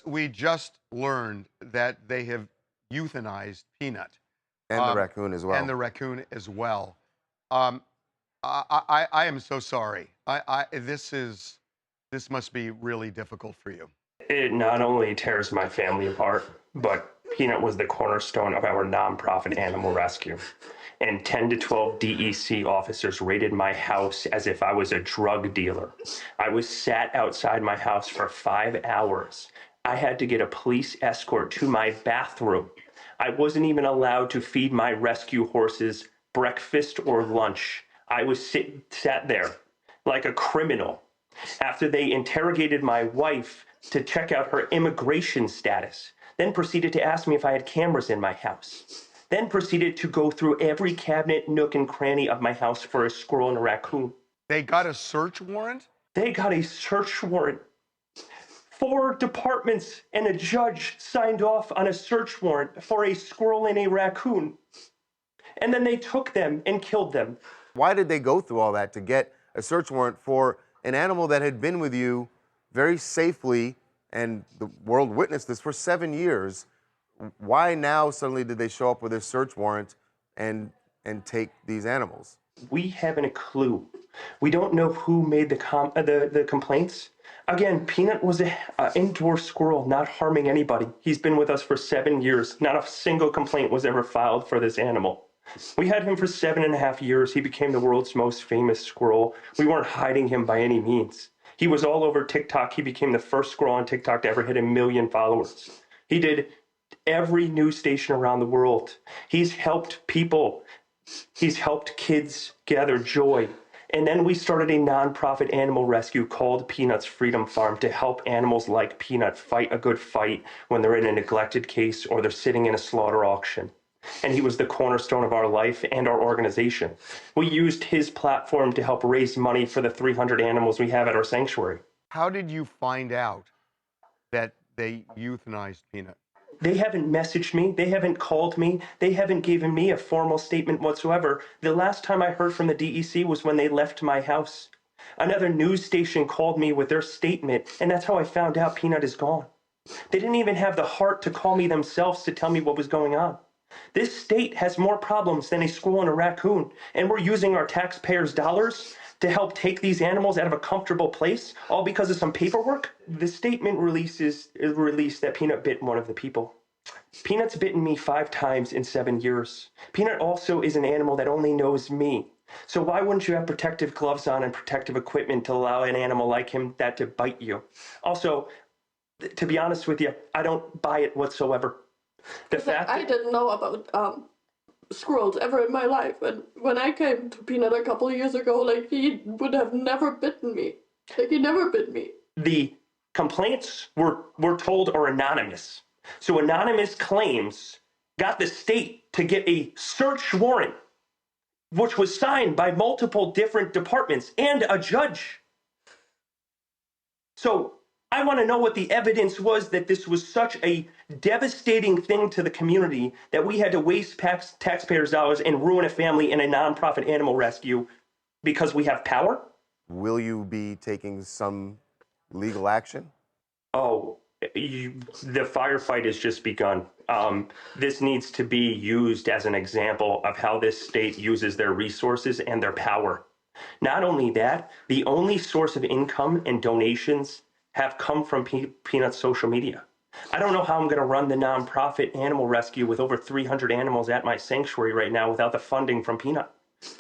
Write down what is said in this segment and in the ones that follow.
we just learned that they have euthanized Peanut And the raccoon as and well. the raccoon as well. Um, I am so sorry. This must be really difficult for you. It not only tears my family apart, but Peanut was the cornerstone of our nonprofit animal rescue. And 10 to 12 DEC officers raided my house as if I was a drug dealer. I was sat outside my house for 5 hours. I had to get a police escort to my bathroom. I wasn't even allowed to feed my rescue horses breakfast or lunch. I was sat there like a criminal after they interrogated my wife to check out her immigration status, then proceeded to ask me if I had cameras in my house, then proceeded to go through every cabinet, nook, and cranny of my house for a squirrel and a raccoon. They got a search warrant? They got a search warrant. 4 departments and a judge signed off on a search warrant for a squirrel and a raccoon. And then they took them and killed them. Why did they go through all that to get a search warrant for an animal that had been with you very safely, and the world witnessed this for 7 years? Why now suddenly did they show up with a search warrant and take these animals? We haven't a clue. We don't know who made the complaints. Again, Peanut was an indoor squirrel, not harming anybody. He's been with us for 7 years. Not a single complaint was ever filed for this animal. We had him for 7.5 years. He became the world's most famous squirrel. We weren't hiding him by any means. He was all over TikTok. He became the first squirrel on TikTok to ever hit 1 million followers. He did every news station around the world. He's helped people. He's helped kids gather joy. And then we started a nonprofit animal rescue called Peanut's Freedom Farm to help animals like Peanut fight a good fight when they're in a neglected case or they're sitting in a slaughter auction. And he was the cornerstone of our life and our organization. We used his platform to help raise money for the 300 animals we have at our sanctuary. How did you find out that they euthanized Peanut? They haven't messaged me. They haven't called me. They haven't given me a formal statement whatsoever. The last time I heard from the DEC was when they left my house. Another news station called me with their statement, and that's how I found out Peanut is gone. They didn't even have the heart to call me themselves to tell me what was going on. This state has more problems than a squirrel and a raccoon, and we're using our taxpayers' dollars to help take these animals out of a comfortable place, all because of some paperwork. The statement released that Peanut bit one of the people. Peanut's bitten me 5 times in 7 years. Peanut also is an animal that only knows me. So why wouldn't you have protective gloves on and protective equipment to allow an animal like him that to bite you? Also, to be honest with you, I don't buy it whatsoever. The fact I didn't know about squirrels ever in my life, and when I came to Peanut a couple of years ago, like, he would have never bitten me. Like, he never bit me. The complaints we're told are anonymous. So anonymous claims got the state to get a search warrant, which was signed by multiple different departments and a judge. So I want to know what the evidence was that this was such a devastating thing to the community that we had to waste taxpayers' dollars and ruin a family in a nonprofit animal rescue because we have power. Will you be taking some legal action? Oh, the firefight has just begun. This needs to be used as an example of how this state uses their resources and their power. Not only that, the only source of income and donations have come from Peanut's social media. I don't know how I'm going to run the nonprofit animal rescue with over 300 animals at my sanctuary right now without the funding from Peanut.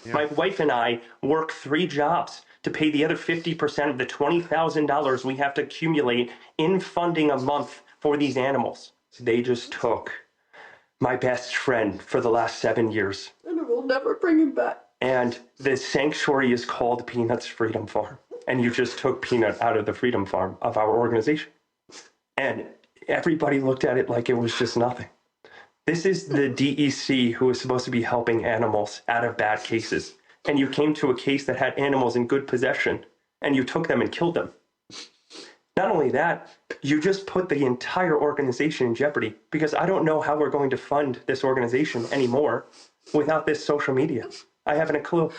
Yeah. My wife and I work 3 jobs to pay the other 50% of the $20,000 we have to accumulate in funding a month for these animals. They just took my best friend for the last 7 years. And we'll never bring him back. And the sanctuary is called Peanut's Freedom Farm. And you just took Peanut out of the Freedom Farm of our organization. And everybody looked at it like it was just nothing. This is the DEC who is supposed to be helping animals out of bad cases. And you came to a case that had animals in good possession, and you took them and killed them. Not only that, you just put the entire organization in jeopardy, because I don't know how we're going to fund this organization anymore without this social media. I haven't a clue.